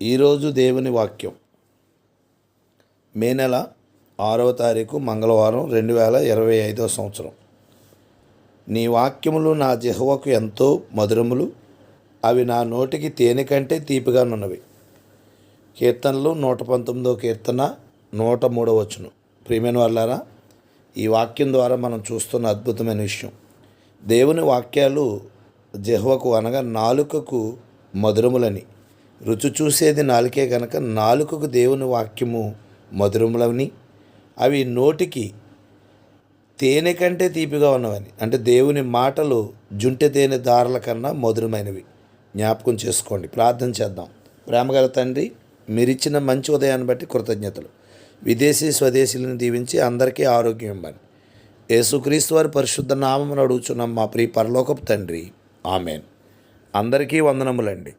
ఈరోజు దేవుని వాక్యం మే నెల 6వ తారీఖు మంగళవారం 2025 సంవత్సరం. నీ వాక్యములు నా జిహ్వకు ఎంతో మధురములు, అవి నా నోటికి తేనె కంటే తీపిగానున్నవి. కీర్తనలు 119వ కీర్తన 103వ వచనం. ప్రియమైన వాళ్ళారా, ఈ వాక్యం ద్వారా మనం చూస్తున్న అద్భుతమైన విషయం, దేవుని వాక్యాలు జిహ్వకు అనగా నాలుకకు మధురములని. రుచి చూసేది నాలుకే కనుక నాలుకకు దేవుని వాక్యము మధురములని, అవి నోటికి తేనె కంటే తీపిగా ఉన్నవని. అంటే దేవుని మాటలు జుంటె తేనె దారుల కన్నా మధురమైనవి. జ్ఞాపకం చేసుకోండి. ప్రార్థన చేద్దాం. ప్రేమగల తండ్రి, మీరిచ్చిన మంచి ఉదయాన్ని బట్టి కృతజ్ఞతలు. విదేశీ స్వదేశీలను దీవించి అందరికీ ఆరోగ్యం ఇవ్వండి. యేసుక్రీస్తు వారి పరిశుద్ధ నామమున అడుగుచున్నాం మా ప్రియ పరలోకపు తండ్రి. ఆమెన్. అందరికీ వందనములండి.